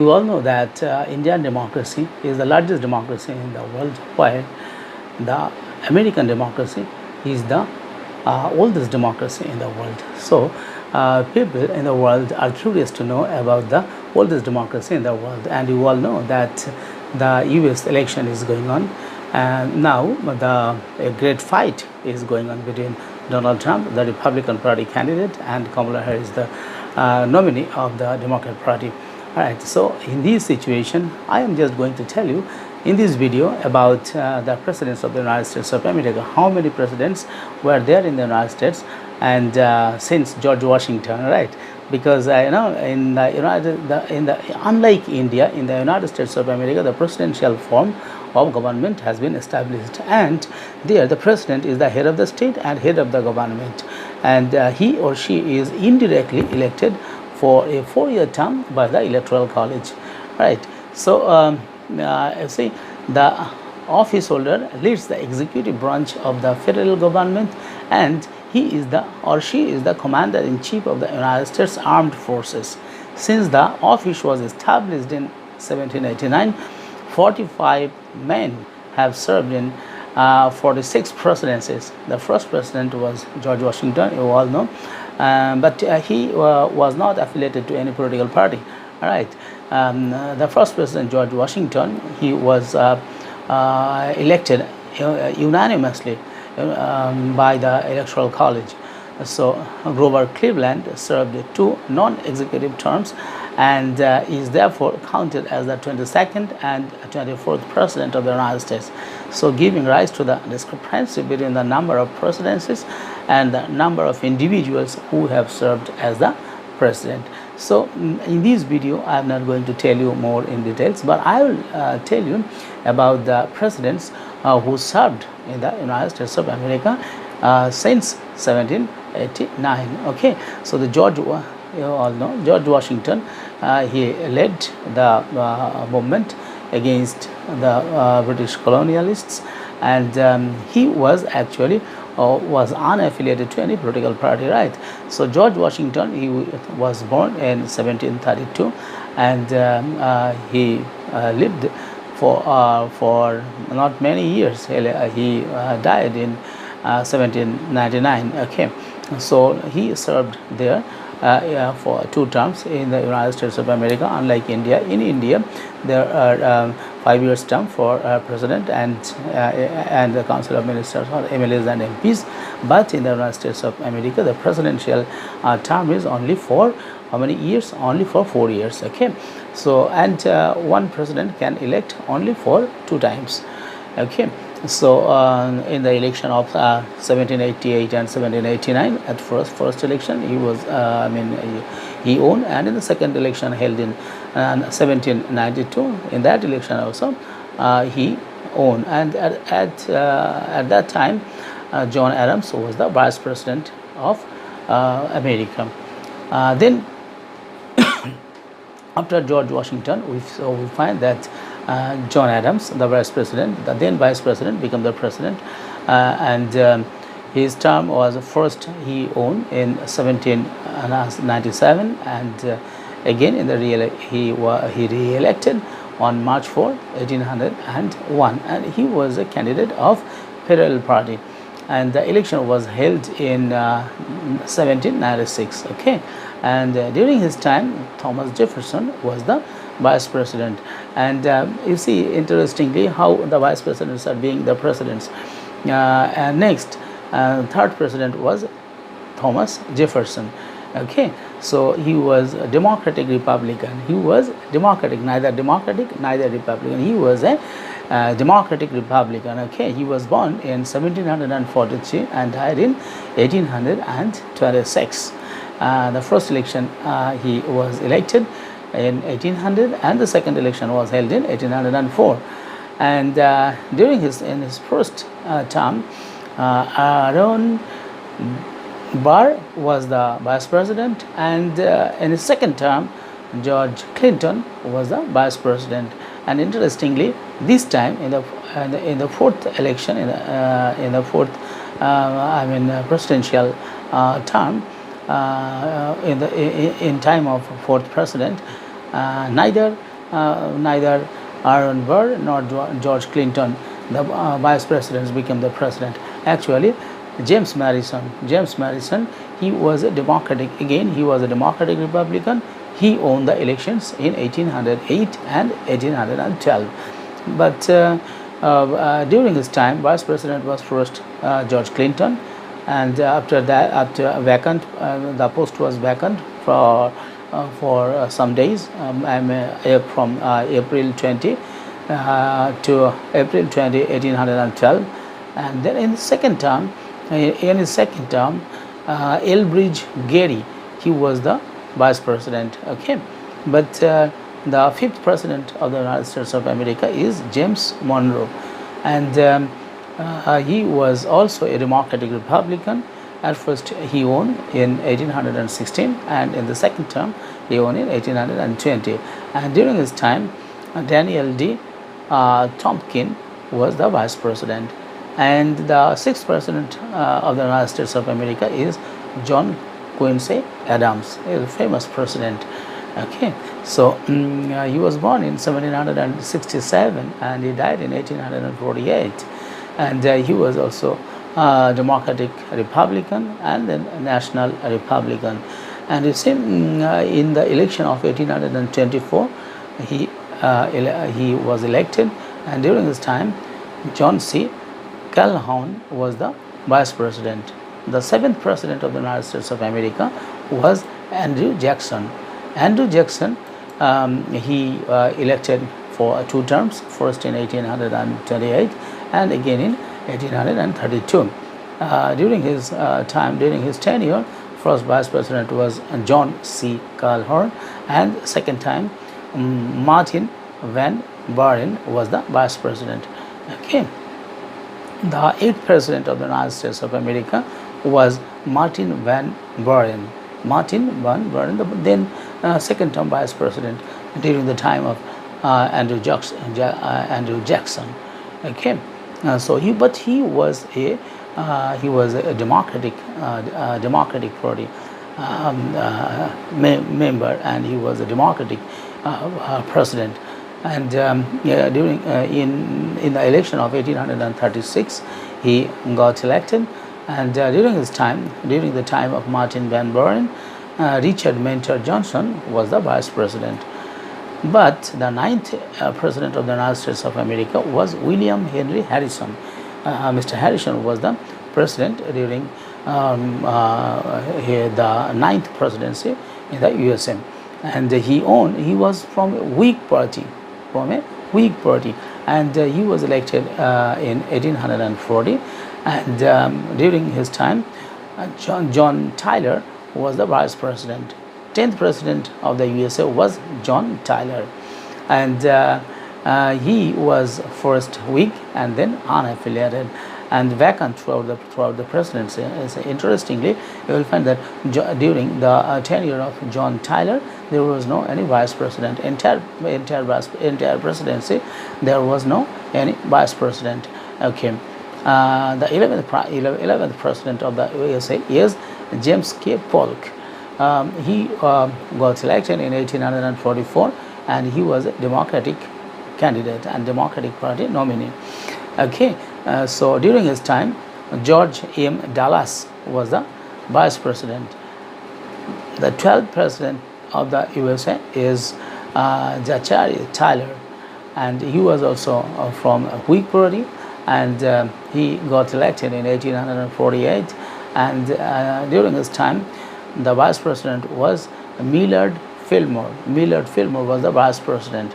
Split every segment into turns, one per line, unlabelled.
You all know that Indian democracy is the largest democracy in the world, while the American democracy is the oldest democracy in the world. So, people in the world are curious to know about the oldest democracy in the world, and you all know that the US election is going on, and now a great fight is going on between Donald Trump, the Republican Party candidate, and Kamala Harris, the nominee of the Democrat Party. Alright, so in this situation, I am just going to tell you in this video about the presidents of the United States of America, how many presidents were there in the United States, and since George Washington, right? Because in unlike India, in the United States of America, the presidential form of government has been established, and there the president is the head of the state and head of the government, and he or she is indirectly elected for a 4-year term by the Electoral College, right? So see, the office holder leads the executive branch of the federal government, and he is the or she is the commander-in-chief of the United States Armed Forces. Since the office was established in 1789, 45 men have served in 46 presidencies. The first president was George Washington, you all know, but he was not affiliated to any political party. All right. The first president, George Washington, he was elected unanimously by the Electoral College. So Grover Cleveland served 2 non-executive terms and is therefore counted as the 22nd and 24th president of the United States. So giving rise to the discrepancy between the number of presidencies and the number of individuals who have served as the president. So in this video, I am not going to tell you more in details, but I will tell you about the presidents who served in the United States of America since 1789. Okay, so the you all know George Washington, he led the movement against the British colonialists, and he was actually was unaffiliated to any political party, right? So George Washington, he was born in 1732, and he lived for not many years. He died in 1799. Okay, so he served there for 2 terms in the United States of America. Unlike India, in India there are 5 year term for president and the council of ministers or MLAs and MPs, but in the United States of America the presidential term is only for how many years? Only for 4 years. Okay, so and one president can elect only for 2 times. Okay, so in the election of 1788 and 1789, at first election he was he won, and in the second election held in 1792, in that election also he won, and at that time John Adams was the vice president of America. Then after George Washington, we find that John Adams, the vice president, the then vice president, became the president, and his term was first he won in 1797, and again in the he re-elected on March 4, 1801, and he was a candidate of Federal Party, and the election was held in 1796. Okay, and during his time, Thomas Jefferson was the vice president, and you see interestingly how the vice presidents are being the presidents. And next, third president was Thomas Jefferson. Okay, so he was a Democratic Republican. He was neither Democratic neither Republican. He was a Democratic Republican. Okay, he was born in 1743 and died in 1826. The first election he was elected in 1800, and the second election was held in 1804. And during his first term, Aaron Burr was the vice president, and in his second term, George Clinton was the vice president. And interestingly, this time in the fourth election, in the fourth presidential term, in time of fourth president, neither neither Aaron Burr nor George Clinton, the vice presidents, became the president. Actually, James Madison, he was a Democratic. Again, he was a Democratic Republican. He won the elections in 1808 and 1812. But during his time, vice president was first George Clinton, and after that, the post was vacant for some days, from April 20 to April 20, 1812, and then in his second term, Elbridge Gerry, he was the vice president. Okay, but the fifth president of the United States of America is James Monroe, and he was also a Democratic Republican. At first, he won in 1816, and in the second term, he won in 1820. And during his time, Daniel D. Tompkins was the vice president. And the sixth president of the United States of America is John Quincy Adams, a famous president. Okay, so he was born in 1767 and he died in 1848. And he was also Democratic Republican and then National Republican. And you see, in the election of 1824, he was elected, and during this time, John C. Calhoun was the vice president. The seventh president of the United States of America was Andrew Jackson. Andrew Jackson, he elected for 2 terms, first in 1828 and again in 1832. During his tenure, first vice president was John C. Calhoun, and second time Martin Van Buren was the vice president. Okay. The eighth president of the United States of America was Martin Van Buren. Then second term vice president during the time of Andrew Jackson. Okay. He was a Democratic Party member, and he was a Democratic president. And during in the election of 1836, he got elected. And during the time of Martin Van Buren, Richard Mentor Johnson was the vice president. But the ninth president of the United States of America was William Henry Harrison. Mr. Harrison was the president during the ninth presidency in the USA, and he was from a Whig party, and he was elected in 1840. And during his time, John Tyler was the vice president. 10th president of the USA was John Tyler, and he was first Whig and then unaffiliated and vacant throughout the presidency. Interestingly, you will find that during the tenure of John Tyler, there was no any vice president. Entire presidency, there was no any vice president. Okay. The 11th president of the USA is James K. Polk. He got elected in 1844, and he was a Democratic candidate and Democratic Party nominee. Okay, so during his time, George M. Dallas was the vice president. The 12th president of the USA is Zachary Taylor, and he was also from a Whig party, and he got elected in 1848. And during his time, the vice president was Millard Fillmore. Millard Fillmore was the vice president.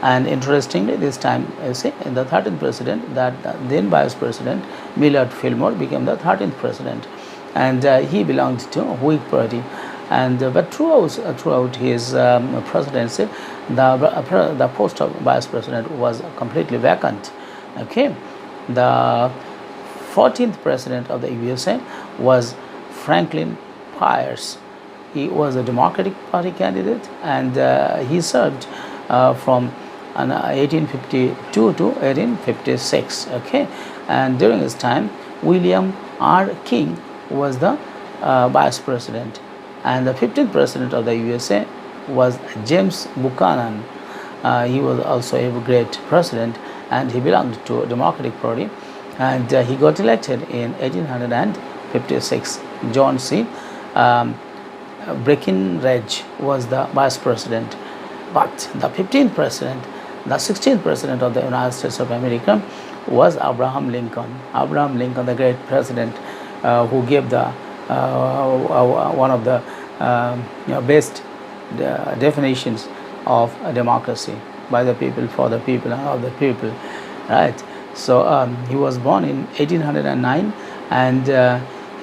And interestingly, this time, you see, in the 13th president, that then vice president Millard Fillmore became the 13th president, and he belonged to Whig party. And but throughout his presidency, the post of vice president was completely vacant. Okay, the 14th president of the USA was Franklin Pierce. He was a Democratic Party candidate, and he served from 1852 to 1856. Okay, and during his time, William R. King was the vice president, and the 15th president of the USA was James Buchanan. he was also a great president, and he belonged to Democratic Party, and he got elected in 1856. John C. Breckinridge was the vice president, but the 15th president, the 16th president of the United States of America was Abraham Lincoln. Abraham Lincoln, the great president, who gave the one of the best definitions of democracy: by the people, for the people, and of the people, right? So he was born in 1809, and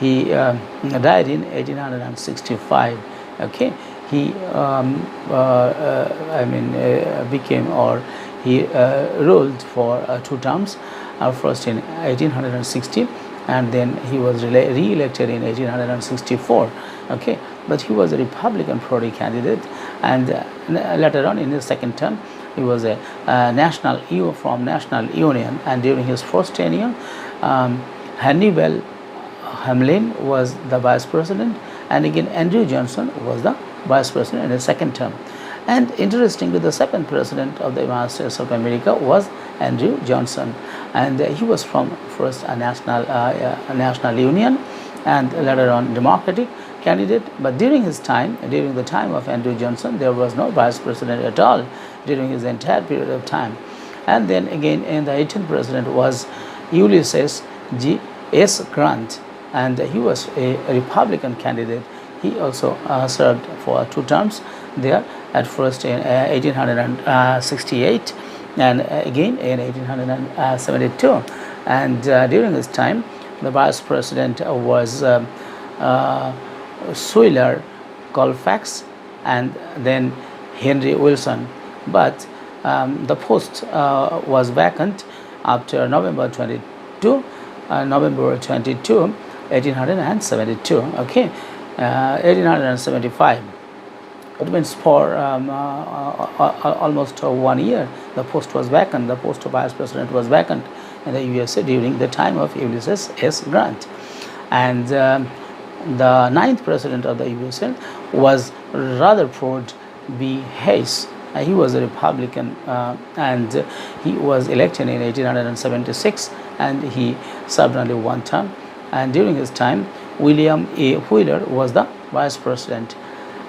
he died in 1865. Okay, he became, or he ruled for 2 terms. First in 1860, and then he was re-elected in 1864. Okay, but he was a Republican Party candidate, and later on in his second term, he was a National Union, and during his first tenure, Hannibal Hamlin was the vice president, and again Andrew Johnson was the vice president in his second term. And interestingly, the second president of the United States of America was Andrew Johnson, and he was from first a National Union, and later on Democratic candidate. But during his time, during the time of Andrew Johnson, there was no vice president at all during his entire period of time. And then again, in the 18th president was Ulysses S. Grant, and he was a Republican candidate. He also served for 2 terms there, at first in 1868, and again in 1872. And during this time, the vice president was Schuyler Colfax, and then Henry Wilson. But the post was vacant after November 22, 1872. Okay, 1875. It means for almost 1 year, the post was vacant. The post of vice president was vacant in the USA during the time of Ulysses S. Grant. And the 9th president of the USA was Rutherford B. Hayes. He was a Republican, and he was elected in 1876, and he served only 1 term. And during his time, William A. Wheeler was the vice president.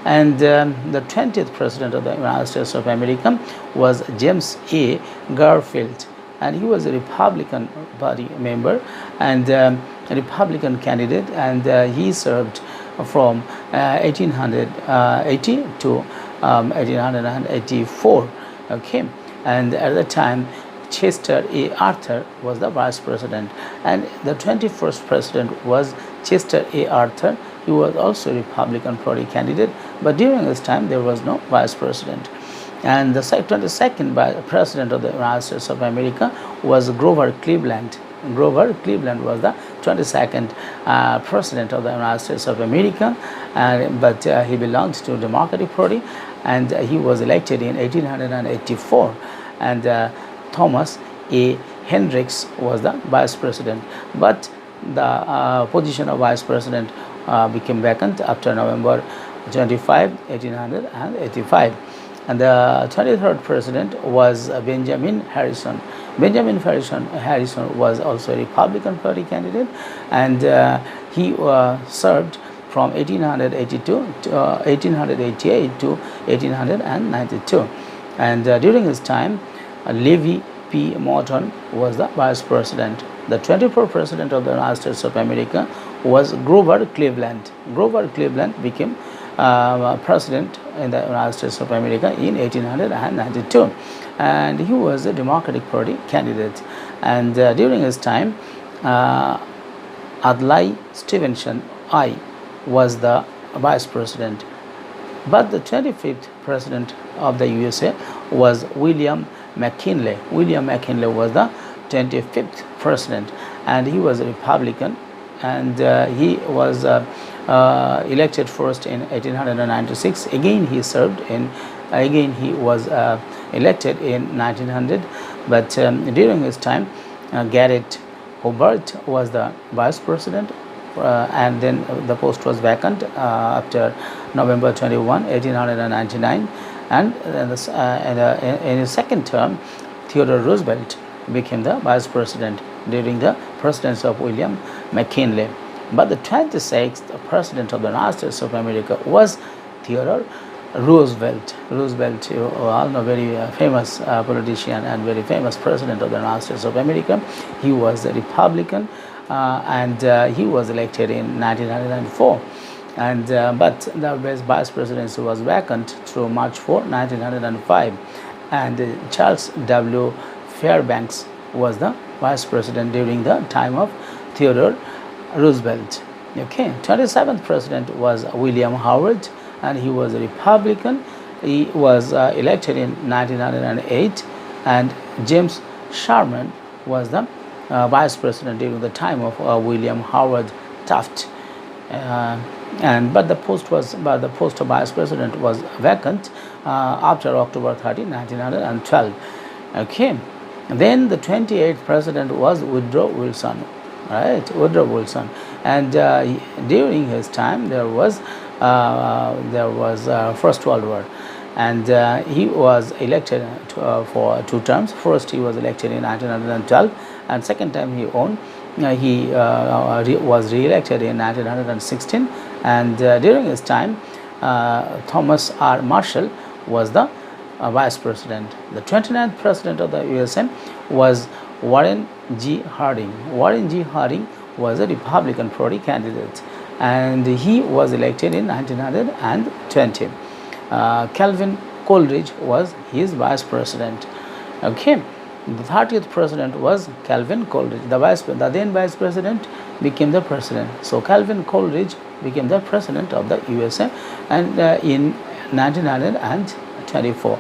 And the 20th president of the United States of America was James A. Garfield, and he was a Republican Party member and a Republican candidate, and he served from 1880 to 1884. Okay, and at the time, Chester A. Arthur was the vice president, and the 21st president was Chester A. Arthur. He was also a Republican Party candidate, but during this time there was no vice president. And the 22nd president of the United States of America was Grover Cleveland. Grover Cleveland was the 22nd president of the United States of America, but he belonged to Democratic Party, and he was elected in 1884. And Thomas A. Hendricks was the vice president, but the position of vice president became vacant after November 25, 1885. And the 23rd president was Benjamin Harrison. Benjamin Harrison was also a Republican Party candidate, and he served from 1888 to 1892. And during his time, Levi P. Morton was the vice president. The 24th president of the United States of America was Grover Cleveland. Grover Cleveland became president in the United States of America in 1892, and he was a Democratic Party candidate. And during his time, Adlai Stevenson I was the vice president. But the 25th president of the USA was William McKinley. William McKinley was the 25th president, and he was a Republican, and he was elected first in 1896. Again he served in, again he was elected in 1900, but during his time Garrett Hobart was the vice president, and then the post was vacant after November 21, 1899, And in his second term, Theodore Roosevelt became the vice president during the presidency of William McKinley. But the 26th president of the United States of America was Theodore Roosevelt. Roosevelt, you all know, very famous politician and very famous president of the United States of America. He was a Republican, and he was elected in 1994. And but the vice presidency was vacant through March 4, 1905, and Charles W. Fairbanks was the vice president during the time of Theodore Roosevelt. Okay, 27th president was William Howard, and he was a Republican. He was elected in 1908, and James Sherman was the vice president during the time of William Howard Taft. But the post of vice president was vacant after October 30, 1912. Okay, then the 28th president was Woodrow Wilson, right? Woodrow Wilson, and during his time there was First World War, and he was elected for 2 terms. First, he was elected in 1912, and second time he was re-elected in 1916. And during his time, Thomas R. Marshall was the vice president. The 29th president of the USA was Warren G. Harding. Warren G. Harding was a Republican Party candidate, and he was elected in 1920. Calvin Coolidge was his vice president. Okay, the 30th president was Calvin Coolidge. The then vice president became the president. So Calvin Coolidge became the president of the USA, and in 1924.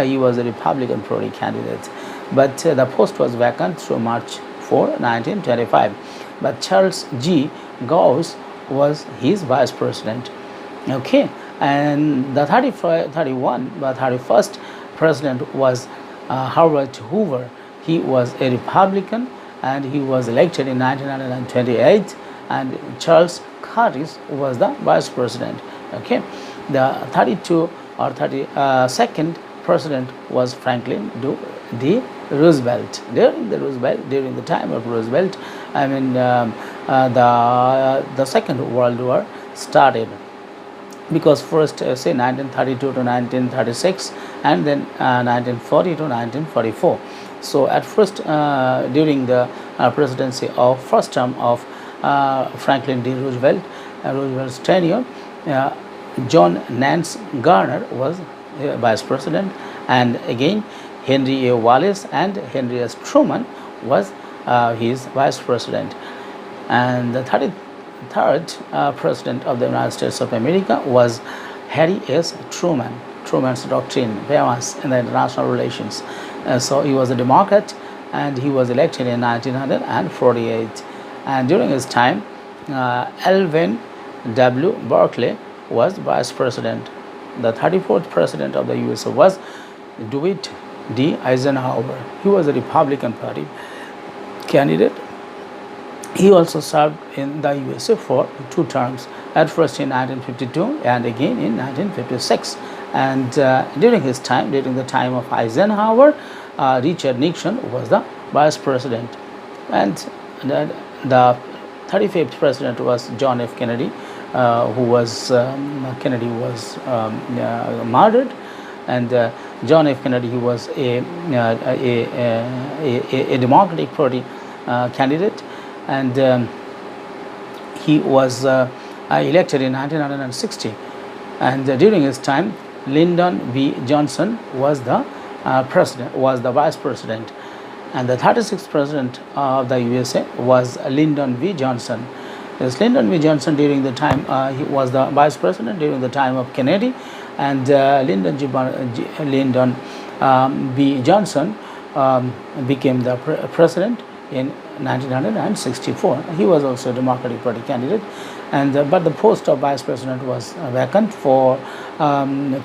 He was a Republican Party candidate, but the post was vacant through March 4, 1925. But Charles G. Gause was his vice president. Okay, and the 31st president was Herbert Hoover. He was a Republican, and he was elected in 1928, and Charles Curtis was the vice president. Okay, the 32nd president was Franklin D. Roosevelt. During the time of Roosevelt, the Second World War started, because first say 1932 to 1936, and then 1940 to 1944. So at first, during the presidency of first term of Franklin D. Roosevelt's tenure, John Nance Garner was vice president, and again Henry A. Wallace and Henry S. Truman was his vice president. And the 33rd president of the United States of America was Harry S. Truman. Truman's doctrine, famous in the international relations. So he was a Democrat, and he was elected in 1948. And during his time, Alvin W. Barkley was vice president. The 34th president of the USA was Dwight D. Eisenhower. He was a Republican Party candidate. He also served in the USA for 2 terms, at first in 1952 and again in 1956. And during his time, during the time of Eisenhower, Richard Nixon was the vice president. And the 35th president was John F. Kennedy, Kennedy was murdered, and John F. Kennedy, he was a Democratic Party candidate, and he was elected in 1960. And during his time, Lyndon B. Johnson was the vice president, and the 36th president of the USA was Lyndon B. Johnson. Yes, Lyndon B. Johnson, during the time he was the vice president during the time of Kennedy, and Lyndon B. Johnson became the president in 1964. He was also a Democratic Party candidate, and but the post of vice president was vacant for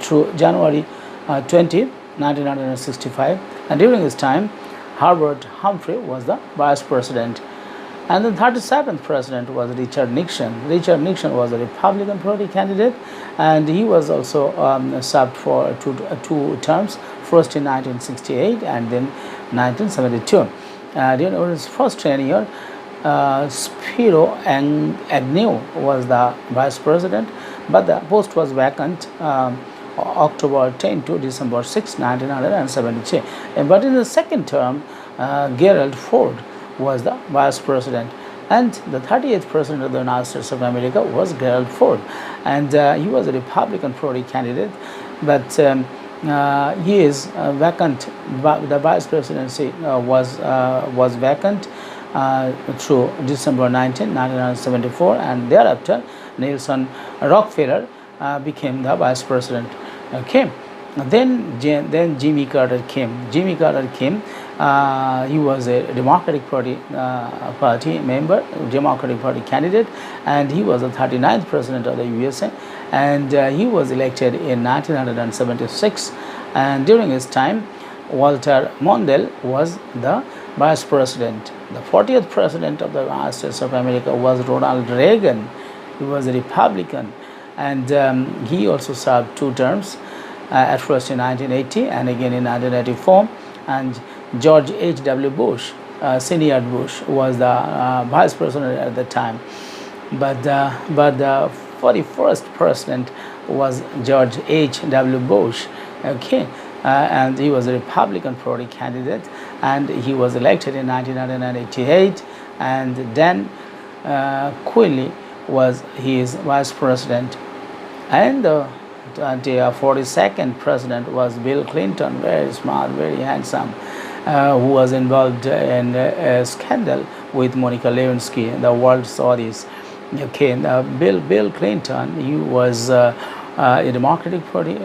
through January 20, 1965, and during his time, Herbert Humphrey was the vice president. And the 37th president was Richard Nixon. Richard Nixon was a Republican Party candidate, and he was also served for two terms, first in 1968 and then 1972. During his first tenure, Spiro Agnew was the vice president, but the post was vacant October 10 to December 6, 1972. But in the second term, Gerald Ford was the vice president, and the 38th president of the United States of America was Gerald Ford, and he was a Republican Party candidate, but he is vacant. The vice presidency was vacant through December 19, 1974, and thereafter Nelson Rockefeller became the vice president. Okay. Then Jimmy Carter came. Jimmy Carter came. He was a Democratic Party member, Democratic Party candidate, and he was the 39th president of the USA, and he was elected in 1976. And during his time, Walter Mandal was the vice president. The 40th president of the United States of America was Ronald Reagan. He was a Republican, and he also served two terms. At first in 1980 and again in 1984, and George H.W. Bush, Senior Bush, was the vice president at the time. But the 41st president was George H.W. Bush, okay, and he was a Republican Party candidate, and he was elected in 1988, and then Quinley was his vice president, and the 42nd president was Bill Clinton, very smart, very handsome, who was involved in a scandal with Monica Lewinsky. The world saw this. Okay, Bill Clinton, he was a Democratic Party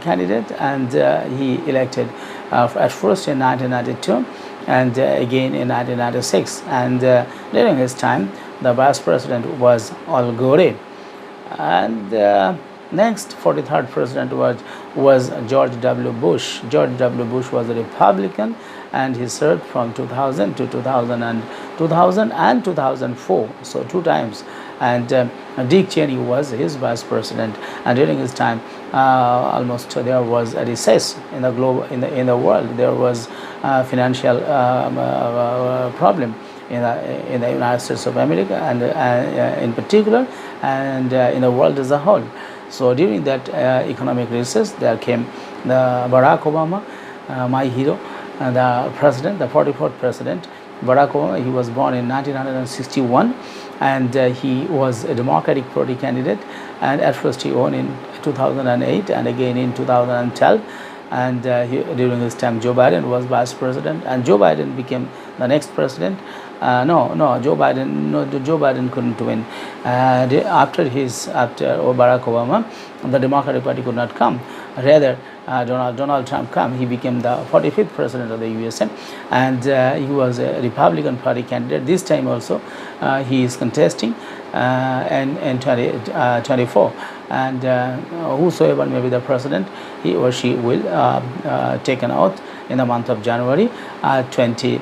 candidate, and he elected at first in 1992 and again in 1996. And during his time, the vice president was Al Gore, and next 43rd president was George W. Bush. George W. Bush was a Republican, and he served from 2000 to 2000 and 2004, so two times. And Dick Cheney was his vice president, and during his time, almost there was a recess in the globe, in the world. There was financial problem in the United States of America, and in particular, and in the world as a whole. So during that economic recess, there came the Barack Obama, my hero, the president, the 44th president, Barack Obama. He was born in 1961, and he was a Democratic Party candidate, and at first he won in 2008 and again in 2012, and during his time Joe Biden was vice president, and Joe Biden became the next president. Joe Biden couldn't win. After Barack Obama, the Democratic Party could not come. Rather, Donald Trump came. He became the 45th president of the USA, and he was a Republican Party candidate. This time also, he is contesting in 2024, and whosoever may be the president, he or she will taken out in the month of January 2021.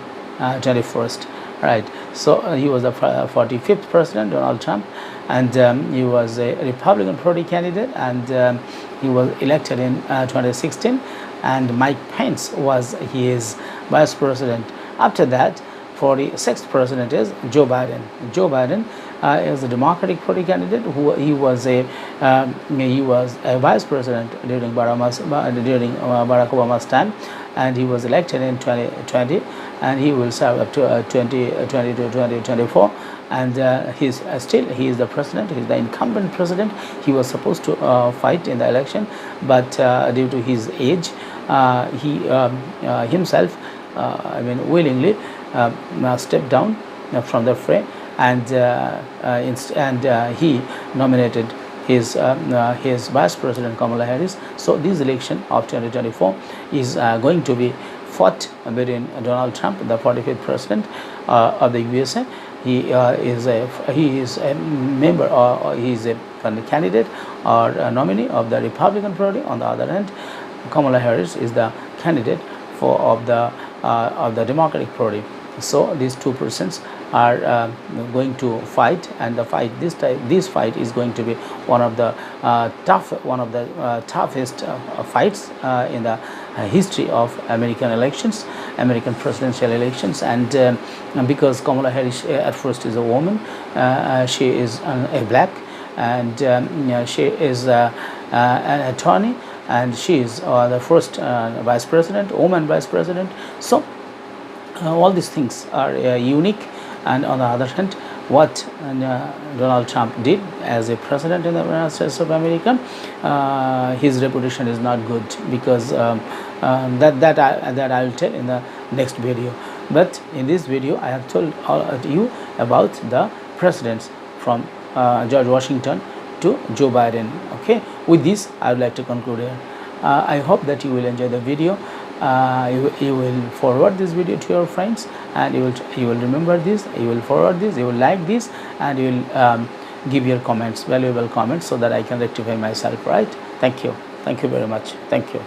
Right, so he was the 45th president, Donald Trump, and he was a Republican Party candidate, and he was elected in 2016, and Mike Pence was his vice president. After that, 46th president is Joe Biden. Joe Biden is a Democratic Party candidate. He was a vice president during Barack Obama's time, and he was elected in 2020, and he will serve up to 2020 to 2024. And he is the president. He is the incumbent president. He was supposed to fight in the election, but due to his age, he himself, willingly stepped down from the fray, and he nominated his vice president Kamala Harris. So this election of 2024 is going to be fought between Donald Trump, the 45th president of the USA. He is a member, or he is a candidate or a nominee of the Republican Party. On the other hand, Kamala Harris is the candidate of the Democratic Party. So these two persons are going to fight, and the fight this fight is going to be one of the toughest fights in the history of American presidential elections. And because Kamala Harris at first is a woman, she is a black, and she is an attorney, and she is the first vice president, woman vice president. So all these things are unique. And on the other hand, what Donald Trump did as a president in the United States of America, his reputation is not good, because that I will tell in the next video. But in this video, I have told you about the presidents from George Washington to Joe Biden. Okay, with this I would like to conclude here. I hope that you will enjoy the video. You will forward this video to your friends, and you will remember this, you will forward this, you will like this, and you will give your comments, valuable comments, so that I can rectify myself. Right? Thank you very much. Thank you.